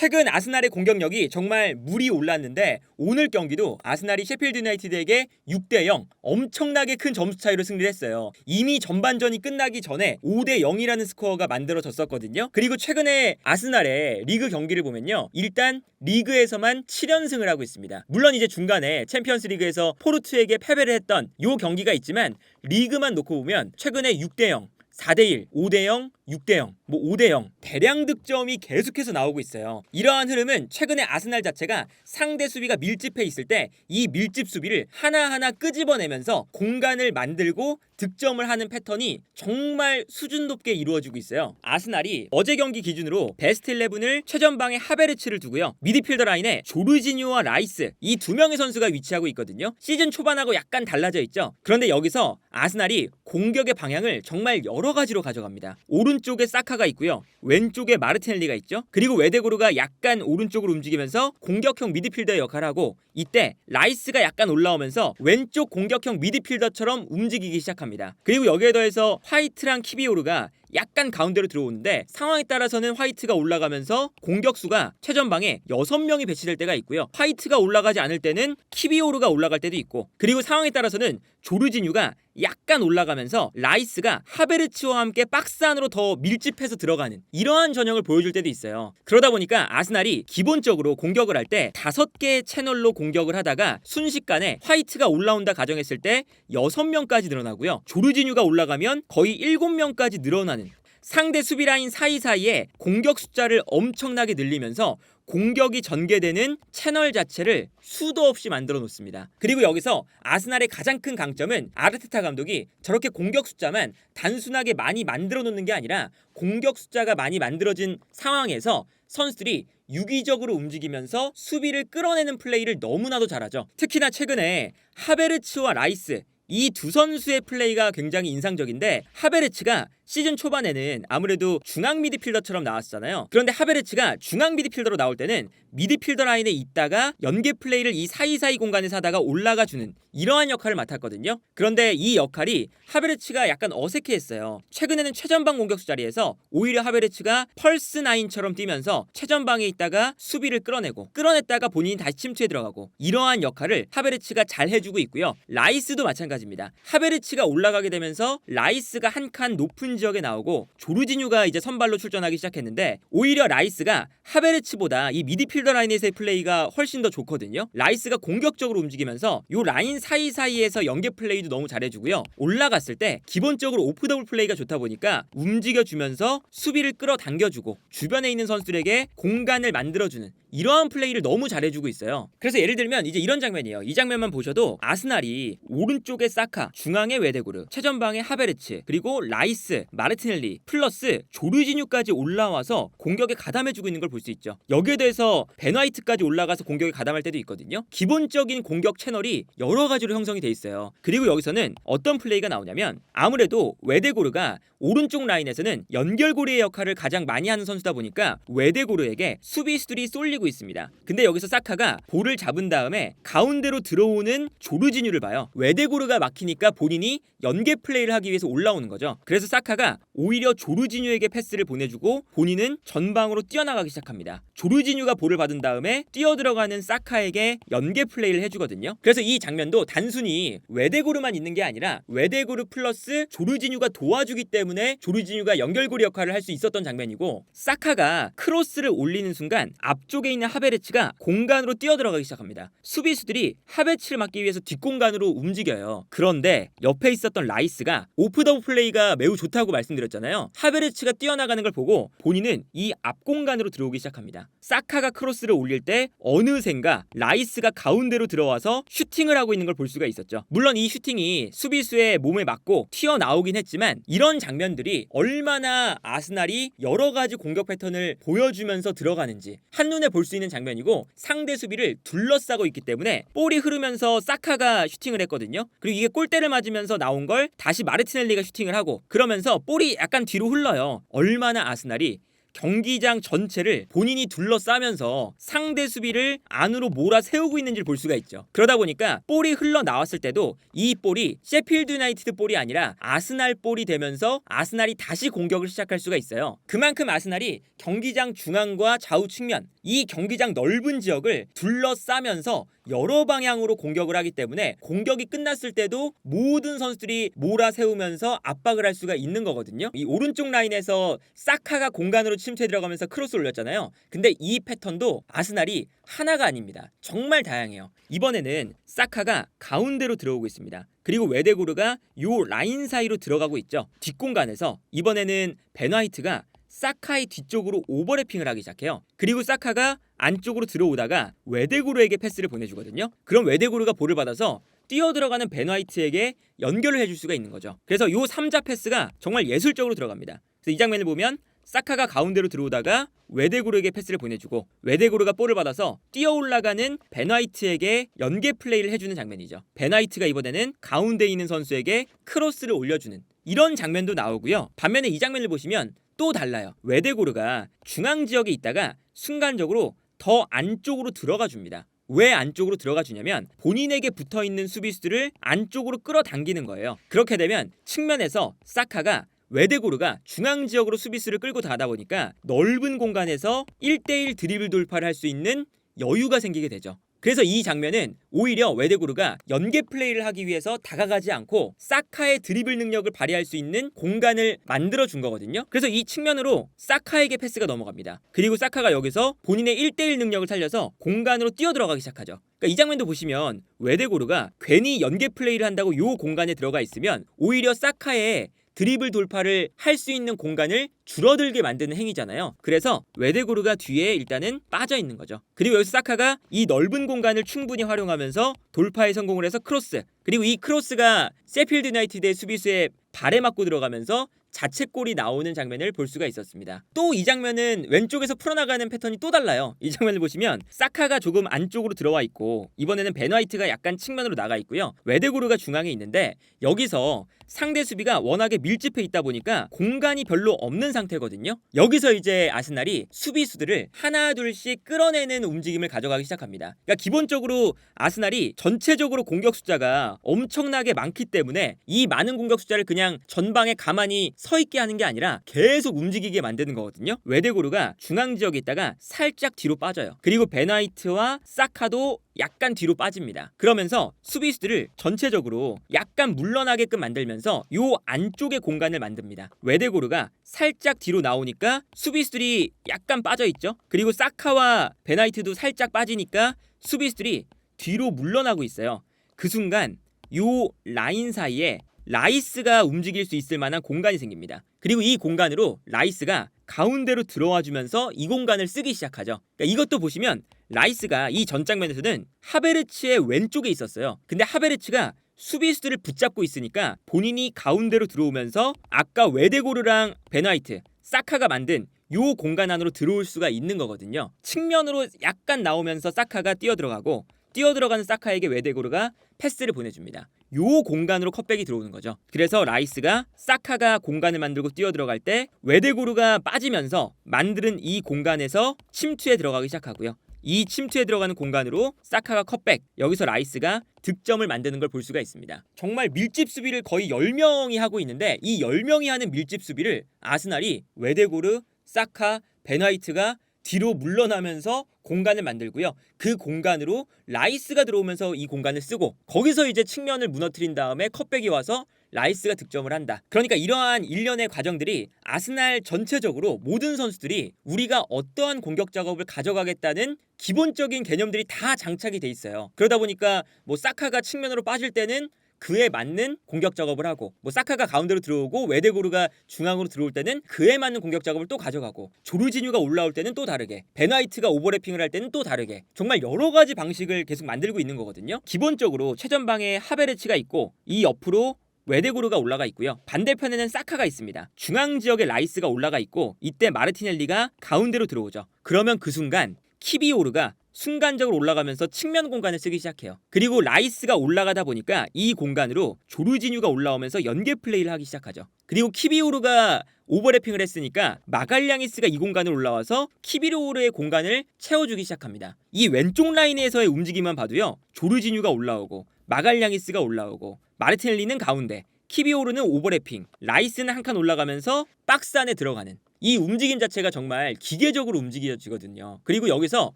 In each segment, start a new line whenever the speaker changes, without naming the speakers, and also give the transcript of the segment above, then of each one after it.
최근 아스날의 공격력이 정말 물이 올랐는데 오늘 경기도 아스날이 셰필드 유나이티드에게 6대0 엄청나게 큰 점수 차이로 승리를 했어요. 이미 전반전이 끝나기 전에 5대0이라는 스코어가 만들어졌었거든요. 그리고 최근에 아스날의 리그 경기를 보면요, 일단 리그에서만 7연승을 하고 있습니다. 물론 이제 중간에 챔피언스 리그에서 포르투에게 패배를 했던 요 경기가 있지만 리그만 놓고 보면 최근에 6대0 4대1, 5대0, 6대0, 5대0 대량 득점이 계속해서 나오고 있어요. 이러한 흐름은 최근에 아스날 자체가 상대 수비가 밀집해 있을 때 이 밀집 수비를 하나하나 끄집어내면서 공간을 만들고 득점을 하는 패턴이 정말 수준 높게 이루어지고 있어요. 아스날이 어제 경기 기준으로 베스트 11을 최전방에 하베르츠를 두고요, 미드필더 라인에 조르지뉴와 라이스, 이 두 명의 선수가 위치하고 있거든요. 시즌 초반하고 약간 달라져 있죠. 그런데 여기서 아스날이 공격의 방향을 정말 여러 가지로 가져갑니다. 오른쪽에 사카가 있고요, 왼쪽에 마르티넬리가 있죠. 그리고 웨데고르가 약간 오른쪽으로 움직이면서 공격형 미드필더의 역할을 하고, 이때 라이스가 약간 올라오면서 왼쪽 공격형 미드필더처럼 움직이기 시작합니다. 그리고 여기에 더해서 화이트랑 키비오르가 약간 가운데로 들어오는데 상황에 따라서는 화이트가 올라가면서 공격수가 최전방에 6명이 배치될 때가 있고요, 화이트가 올라가지 않을 때는 키비오르가 올라갈 때도 있고, 그리고 상황에 따라서는 조르지뉴가 약간 올라가면서 라이스가 하베르츠와 함께 박스 안으로 더 밀집해서 들어가는 이러한 전형을 보여줄 때도 있어요. 그러다 보니까 아스날이 기본적으로 공격을 할 때 5개의 채널로 공격을 하다가 순식간에 화이트가 올라온다 가정했을 때 6명까지 늘어나고요, 조르지뉴가 올라가면 거의 7명까지 늘어나는, 상대 수비 라인 사이사이에 공격 숫자를 엄청나게 늘리면서 공격이 전개되는 채널 자체를 수도 없이 만들어 놓습니다. 그리고 여기서 아스날의 가장 큰 강점은 아르테타 감독이 저렇게 공격 숫자만 단순하게 많이 만들어 놓는 게 아니라 공격 숫자가 많이 만들어진 상황에서 선수들이 유기적으로 움직이면서 수비를 끌어내는 플레이를 너무나도 잘하죠. 특히나 최근에 하베르츠와 라이스, 이 두 선수의 플레이가 굉장히 인상적인데, 하베르츠가 시즌 초반에는 아무래도 중앙 미드필더처럼 나왔잖아요. 그런데 하베르츠가 중앙 미드필더로 나올 때는 미드필더 라인에 있다가 연계 플레이를 이 사이사이 공간에서 하다가 올라가주는 이러한 역할을 맡았거든요. 그런데 이 역할이 하베르츠가 약간 어색해했어요. 최근에는 최전방 공격수 자리에서 오히려 하베르츠가 펄스 9처럼 뛰면서 최전방에 있다가 수비를 끌어냈다가 본인이 다시 침투에 들어가고, 이러한 역할을 하베르츠가 잘 해주고 있고요. 라이스도 마찬가지입니다. 하베르츠가 올라가게 되면서 라이스가 한 칸 높은 지역에 나오고 조르지뉴가 이제 선발로 출전하기 시작했는데, 오히려 라이스가 하베르츠보다 이 미드필더 라인에서의 플레이가 훨씬 더 좋거든요. 라이스가 공격적으로 움직이면서 요 라인 사이사이에서 연계 플레이도 너무 잘해주고요, 올라갔을 때 기본적으로 오프 더블 플레이가 좋다 보니까 움직여주면서 수비를 끌어당겨주고 주변에 있는 선수들에게 공간을 만들어주는 이러한 플레이를 너무 잘해주고 있어요. 그래서 예를 들면 이제 이런 장면이에요. 이 장면만 보셔도 아스날이 오른쪽에 사카, 중앙에 웨데고르, 최전방에 하베르츠, 그리고 라이스, 마르티넬리 플러스 조르지뉴까지 올라와서 공격에 가담해주고 있는 걸 볼 수 있죠. 여기에 대해서 벤 화이트까지 올라가서 공격에 가담할 때도 있거든요. 기본적인 공격 채널이 여러 가지로 형성이 돼 있어요. 그리고 여기서는 어떤 플레이가 나오냐면, 아무래도 웨데고르가 오른쪽 라인에서는 연결고리의 역할을 가장 많이 하는 선수다 보니까 웨데고르에게 수비수들이 쏠리고 있습니다. 근데 여기서 사카가 볼을 잡은 다음에 가운데로 들어오는 조르지뉴를 봐요. 웨데고르가 막히니까 본인이 연계 플레이를 하기 위해서 올라오는 거죠. 그래서 사카가 오히려 조르지뉴에게 패스를 보내주고 본인은 전방으로 뛰어나가기 시작합니다. 조르지뉴가 볼을 받은 다음에 뛰어들어가는 사카에게 연계 플레이를 해주거든요. 그래서 이 장면도 단순히 웨데고르만 있는 게 아니라 웨데고르 플러스 조르지뉴가 도와주기 때문에 조르지뉴가 연결고리 역할을 할 수 있었던 장면이고, 사카가 크로스를 올리는 순간 앞쪽에 있는 하베르츠가 공간으로 뛰어들어가기 시작합니다. 수비수들이 하베르츠를 막기 위해서 뒷공간으로 움직여요. 그런데 옆에 있었던 라이스가 오프 더블 플레이가 매우 좋다고 말씀드렸잖아요. 하베르츠가 뛰어나가는 걸 보고 본인은 이 앞공간으로 들어오기 시작합니다. 사카가 크로스를 올릴 때 어느샌가 라이스가 가운데로 들어와서 슈팅을 하고 있는 걸 볼 수가 있었죠. 물론 이 슈팅이 수비수의 몸에 맞고 튀어나오긴 했지만 이런 장면들이 얼마나 아스날이 여러 가지 공격 패턴을 보여주면서 들어가는지 한눈에 볼 수 있는 장면이고, 상대 수비를 둘러싸고 있기 때문에 볼이 흐르면서 사카가 슈팅을 했거든요. 그리고 이게 골대를 맞으면서 나온 걸 다시 마르티넬리가 슈팅을 하고, 그러면서 볼이 약간 뒤로 흘러요. 얼마나 아스날이 경기장 전체를 본인이 둘러싸면서 상대 수비를 안으로 몰아세우고 있는지를 볼 수가 있죠. 그러다 보니까 볼이 흘러나왔을 때도 이 볼이 셰필드 유나이티드 볼이 아니라 아스날 볼이 되면서 아스날이 다시 공격을 시작할 수가 있어요. 그만큼 아스날이 경기장 중앙과 좌우 측면, 이 경기장 넓은 지역을 둘러싸면서 여러 방향으로 공격을 하기 때문에 공격이 끝났을 때도 모든 선수들이 몰아세우면서 압박을 할 수가 있는 거거든요. 이 오른쪽 라인에서 사카가 공간으로 침투해 들어가면서 크로스 올렸잖아요. 근데 이 패턴도 아스날이 하나가 아닙니다. 정말 다양해요. 이번에는 사카가 가운데로 들어오고 있습니다. 그리고 웨데고르가 요 라인 사이로 들어가고 있죠. 뒷공간에서 이번에는 벤 화이트가 사카의 뒤쪽으로 오버래핑을 하기 시작해요. 그리고 사카가 안쪽으로 들어오다가 웨데고르에게 패스를 보내주거든요. 그럼 웨데고르가 볼을 받아서 뛰어들어가는 벤 화이트에게 연결을 해줄 수가 있는 거죠. 그래서 요 3자 패스가 정말 예술적으로 들어갑니다. 그래서 이 장면을 보면 사카가 가운데로 들어오다가 웨데고르에게 패스를 보내주고 웨데고르가 볼을 받아서 뛰어올라가는 벤 화이트에게 연계 플레이를 해주는 장면이죠. 벤 화이트가 이번에는 가운데 있는 선수에게 크로스를 올려주는 이런 장면도 나오고요. 반면에 이 장면을 보시면 또 달라요. 웨데고르가 중앙 지역에 있다가 순간적으로 더 안쪽으로 들어가 줍니다. 왜 안쪽으로 들어가 주냐면 본인에게 붙어있는 수비수들을 안쪽으로 끌어당기는 거예요. 그렇게 되면 측면에서 사카가 웨데고르가 중앙 지역으로 수비수를 끌고 가다 보니까 넓은 공간에서 1대1 드리블 돌파를 할 수 있는 여유가 생기게 되죠. 그래서 이 장면은 오히려 웨데고르가 연계 플레이를 하기 위해서 다가가지 않고 사카의 드리블 능력을 발휘할 수 있는 공간을 만들어준 거거든요. 그래서 이 측면으로 사카에게 패스가 넘어갑니다. 그리고 사카가 여기서 본인의 1대1 능력을 살려서 공간으로 뛰어들어가기 시작하죠. 그러니까 이 장면도 보시면 웨데고르가 괜히 연계 플레이를 한다고 요 공간에 들어가 있으면 오히려 사카의 드리블 돌파를 할 수 있는 공간을 줄어들게 만드는 행위잖아요. 그래서 웨데고르가 뒤에 일단은 빠져 있는 거죠. 그리고 여기서 사카가 이 넓은 공간을 충분히 활용하면서 돌파에 성공을 해서 크로스, 그리고 이 크로스가 셰필드 유나이티드의 수비수의 발에 맞고 들어가면서 자책골이 나오는 장면을 볼 수가 있었습니다. 또 이 장면은 왼쪽에서 풀어나가는 패턴이 또 달라요. 이 장면을 보시면 사카가 조금 안쪽으로 들어와 있고 이번에는 벤 화이트가 약간 측면으로 나가 있고요. 웨데고르가 중앙에 있는데 여기서 상대 수비가 워낙에 밀집해 있다 보니까 공간이 별로 없는 상태거든요. 여기서 이제 아스날이 수비수들을 하나 둘씩 끌어내는 움직임을 가져가기 시작합니다. 그러니까 기본적으로 아스날이 전체적으로 공격 숫자가 엄청나게 많기 때문에 이 많은 공격 숫자를 그냥 전방에 가만히 서 있게 하는 게 아니라 계속 움직이게 만드는 거거든요. 웨데고르가 중앙 지역에 있다가 살짝 뒤로 빠져요. 그리고 벤 화이트와 사카도 약간 뒤로 빠집니다. 그러면서 수비수들을 전체적으로 약간 물러나게끔 만들면서 요 안쪽에 공간을 만듭니다. 웨데고르가 살짝 뒤로 나오니까 수비수들이 약간 빠져있죠. 그리고 사카와 벤 화이트도 살짝 빠지니까 수비수들이 뒤로 물러나고 있어요. 그 순간 요 라인 사이에 라이스가 움직일 수 있을 만한 공간이 생깁니다. 그리고 이 공간으로 라이스가 가운데로 들어와 주면서 이 공간을 쓰기 시작하죠. 그러니까 이것도 보시면 라이스가 이 전 장면에서는 하베르츠의 왼쪽에 있었어요. 근데 하베르츠가 수비수들을 붙잡고 있으니까 본인이 가운데로 들어오면서 아까 웨데고르랑 벤 화이트, 사카가 만든 요 공간 안으로 들어올 수가 있는 거거든요. 측면으로 약간 나오면서 사카가 뛰어들어가고 뛰어들어가는 사카에게 웨데고르가 패스를 보내줍니다. 요 공간으로 컷백이 들어오는 거죠. 그래서 라이스가 사카가 공간을 만들고 뛰어들어갈 때 웨데고르가 빠지면서 만드는 이 공간에서 침투에 들어가기 시작하고요. 이 침투에 들어가는 공간으로 사카가 컷백, 여기서 라이스가 득점을 만드는 걸 볼 수가 있습니다. 정말 밀집 수비를 거의 10명이 하고 있는데 이 10명이 하는 밀집 수비를 아스날이 웨데고르, 사카, 벤 화이트가 뒤로 물러나면서 공간을 만들고요. 그 공간으로 라이스가 들어오면서 이 공간을 쓰고 거기서 이제 측면을 무너뜨린 다음에 컷백이 와서 라이스가 득점을 한다. 그러니까 이러한 일련의 과정들이 아스날 전체적으로 모든 선수들이 우리가 어떠한 공격 작업을 가져가겠다는 기본적인 개념들이 다 장착이 돼 있어요. 그러다 보니까 뭐 사카가 측면으로 빠질 때는 그에 맞는 공격 작업을 하고 뭐 사카가 가운데로 들어오고 웨데고르가 중앙으로 들어올 때는 그에 맞는 공격 작업을 또 가져가고 조르지뉴가 올라올 때는 또 다르게 벤 화이트가 오버래핑을 할 때는 또 다르게 정말 여러 가지 방식을 계속 만들고 있는 거거든요. 기본적으로 최전방에 하베르츠가 있고 이 옆으로 웨데고르가 올라가 있고요. 반대편에는 사카가 있습니다. 중앙 지역에 라이스가 올라가 있고 이때 마르티넬리가 가운데로 들어오죠. 그러면 그 순간 키비오르가 순간적으로 올라가면서 측면 공간을 쓰기 시작해요. 그리고 라이스가 올라가다 보니까 이 공간으로 조르지뉴가 올라오면서 연계 플레이를 하기 시작하죠. 그리고 키비오르가 오버래핑을 했으니까 마갈량이스가 이 공간으로 올라와서 키비로르의 공간을 채워주기 시작합니다. 이 왼쪽 라인에서의 움직임만 봐도요. 조르지뉴가 올라오고 마갈량이스가 올라오고 마르티넬리는 가운데, 키비오르는 오버래핑, 라이스는 한 칸 올라가면서 박스 안에 들어가는 이 움직임 자체가 정말 기계적으로 움직여지거든요. 그리고 여기서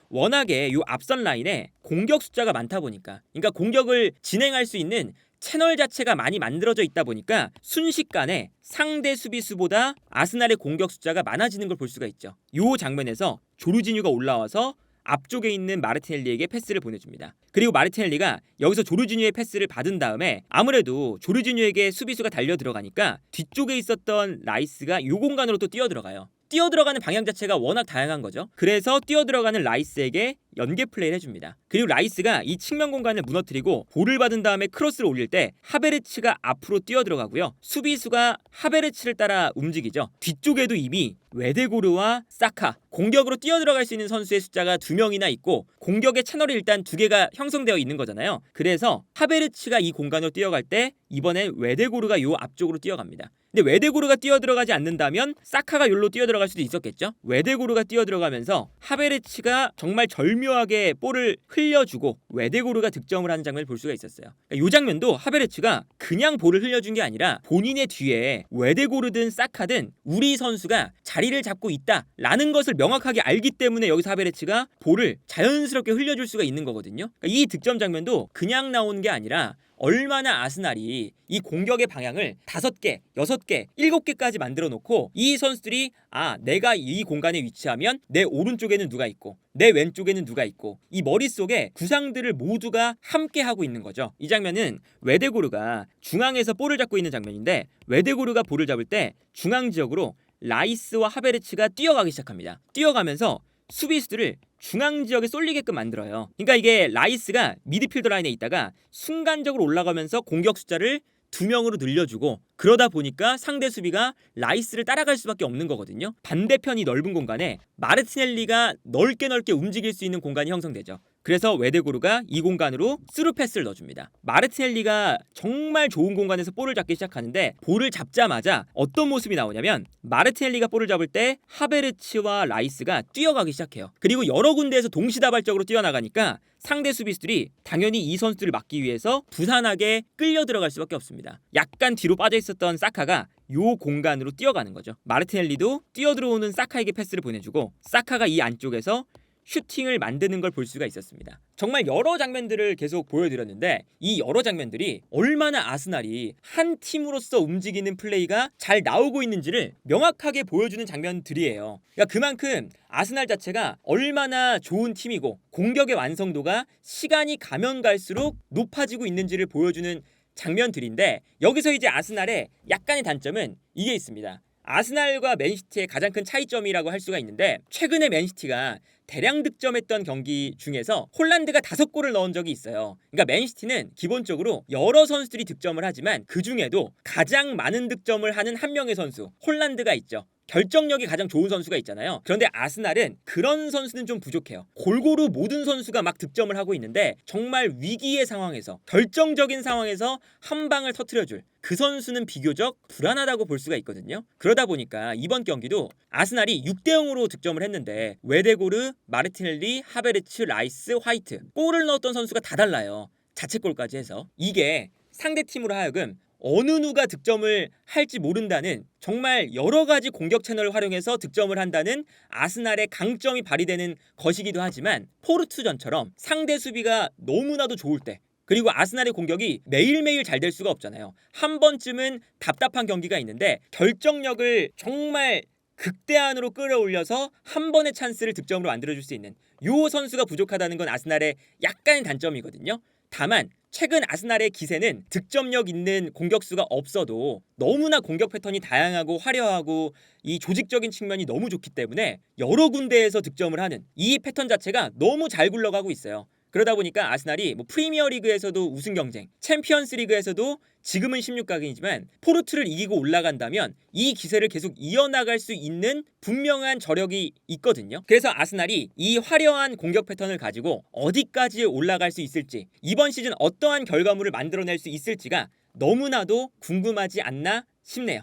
워낙에 요 앞선 라인에 공격 숫자가 많다 보니까, 그러니까 공격을 진행할 수 있는 채널 자체가 많이 만들어져 있다 보니까 순식간에 상대 수비수보다 아스날의 공격 숫자가 많아지는 걸 볼 수가 있죠. 요 장면에서 조르지뉴가 올라와서 앞쪽에 있는 마르티넬리에게 패스를 보내줍니다. 그리고 마르티넬리가 여기서 조르지뉴의 패스를 받은 다음에 아무래도 조르지뉴에게 수비수가 달려 들어가니까 뒤쪽에 있었던 라이스가 요 공간으로 또 뛰어 들어가요. 뛰어 들어가는 방향 자체가 워낙 다양한 거죠. 그래서 뛰어 들어가는 라이스에게 연계 플레이를 해줍니다. 그리고 라이스가 이 측면 공간을 무너뜨리고 볼을 받은 다음에 크로스를 올릴 때 하베르츠가 앞으로 뛰어 들어가고요. 수비수가 하베르츠를 따라 움직이죠. 뒤쪽에도 이미 웨데고르와 사카, 공격으로 뛰어 들어갈 수 있는 선수의 숫자가 2명이나 있고 공격의 채널이 일단 2개가 형성되어 있는 거잖아요. 그래서 하베르츠가 이 공간으로 뛰어갈 때 이번엔 웨데고르가 요 앞쪽으로 뛰어갑니다. 근데 웨데고르가 뛰어 들어가지 않는다면 사카가 여기로 뛰어 들어갈 수도 있었겠죠. 웨데고르가 뛰어 들어가면서 하베르츠가 정말 절묘하게 볼을 흘려주고 웨데고르가 득점을 하는 장면을 볼 수가 있었어요. 그러니까 이 장면도 하베르츠가 그냥 볼을 흘려준 게 아니라 본인의 뒤에 웨데고르든 사카든 우리 선수가 자리를 잡고 있다라는 것을 명확하게 알기 때문에 여기서 하베르츠가 볼을 자연스럽게 흘려줄 수가 있는 거거든요. 그러니까 이 득점 장면도 그냥 나온 게 아니라 얼마나 아스날이 이 공격의 방향을 5개, 6개, 7개까지 만들어 놓고 이 선수들이 내가 이 공간에 위치하면 내 오른쪽에는 누가 있고 내 왼쪽에는 누가 있고 이 머릿속에 구상들을 모두가 함께 하고 있는 거죠. 이 장면은 웨데고르가 중앙에서 볼을 잡고 있는 장면인데 웨데고르가 볼을 잡을 때 중앙 지역으로 라이스와 하베르츠가 뛰어가기 시작합니다. 뛰어가면서 수비수들을 중앙 지역에 쏠리게끔 만들어요. 그러니까 이게 라이스가 미드필더 라인에 있다가 순간적으로 올라가면서 공격 숫자를 2명으로 늘려주고 그러다 보니까 상대 수비가 라이스를 따라갈 수밖에 없는 거거든요. 반대편이 넓은 공간에 마르티넬리가 넓게 움직일 수 있는 공간이 형성되죠. 그래서 웨데고르가 이 공간으로 스루 패스를 넣어줍니다. 마르티넬리가 정말 좋은 공간에서 볼을 잡기 시작하는데 볼을 잡자마자 어떤 모습이 나오냐면 마르티넬리가 볼을 잡을 때 하베르츠와 라이스가 뛰어가기 시작해요. 그리고 여러 군데에서 동시다발적으로 뛰어나가니까 상대 수비수들이 당연히 이 선수들을 막기 위해서 부산하게 끌려 들어갈 수밖에 없습니다. 약간 뒤로 빠져 있었던 사카가 요 공간으로 뛰어가는 거죠. 마르티넬리도 뛰어 들어오는 사카에게 패스를 보내주고 사카가 이 안쪽에서 슈팅을 만드는 걸 볼 수가 있었습니다. 정말 여러 장면들을 계속 보여드렸는데 이 여러 장면들이 얼마나 아스날이 한 팀으로서 움직이는 플레이가 잘 나오고 있는지를 명확하게 보여주는 장면들이에요. 그러니까 그만큼 아스날 자체가 얼마나 좋은 팀이고 공격의 완성도가 시간이 가면 갈수록 높아지고 있는지를 보여주는 장면들인데 여기서 이제 아스날의 약간의 단점은 이게 있습니다. 아스날과 맨시티의 가장 큰 차이점이라고 할 수가 있는데 최근에 맨시티가 대량 득점했던 경기 중에서 홀란드가 5골을 넣은 적이 있어요. 그러니까 맨시티는 기본적으로 여러 선수들이 득점을 하지만 그 중에도 가장 많은 득점을 하는 한 명의 선수 홀란드가 있죠. 결정력이 가장 좋은 선수가 있잖아요. 그런데 아스날은 그런 선수는 좀 부족해요. 골고루 모든 선수가 막 득점을 하고 있는데 정말 위기의 상황에서 결정적인 상황에서 한 방을 터뜨려줄 그 선수는 비교적 불안하다고 볼 수가 있거든요. 그러다 보니까 이번 경기도 아스날이 6대0으로 득점을 했는데 웨데고르, 마르티넬리, 하베르츠, 라이스, 화이트 골을 넣었던 선수가 다 달라요. 자책골까지 해서. 이게 상대팀으로 하여금 어느 누가 득점을 할지 모른다는 정말 여러 가지 공격 채널을 활용해서 득점을 한다는 아스날의 강점이 발휘되는 것이기도 하지만 포르투전처럼 상대 수비가 너무나도 좋을 때 그리고 아스날의 공격이 매일매일 잘 될 수가 없잖아요. 한 번쯤은 답답한 경기가 있는데 결정력을 정말 극대한으로 끌어올려서 한 번의 찬스를 득점으로 만들어줄 수 있는 요 선수가 부족하다는 건 아스날의 약간의 단점이거든요. 다만 최근 아스날의 기세는 득점력 있는 공격수가 없어도 너무나 공격 패턴이 다양하고 화려하고 이 조직적인 측면이 너무 좋기 때문에 여러 군데에서 득점을 하는 이 패턴 자체가 너무 잘 굴러가고 있어요. 그러다 보니까 아스날이 프리미어리그에서도 우승 경쟁, 챔피언스리그에서도 지금은 16강이지만 포르투를 이기고 올라간다면 이 기세를 계속 이어나갈 수 있는 분명한 저력이 있거든요. 그래서 아스날이 이 화려한 공격 패턴을 가지고 어디까지 올라갈 수 있을지 이번 시즌 어떠한 결과물을 만들어낼 수 있을지가 너무나도 궁금하지 않나 싶네요.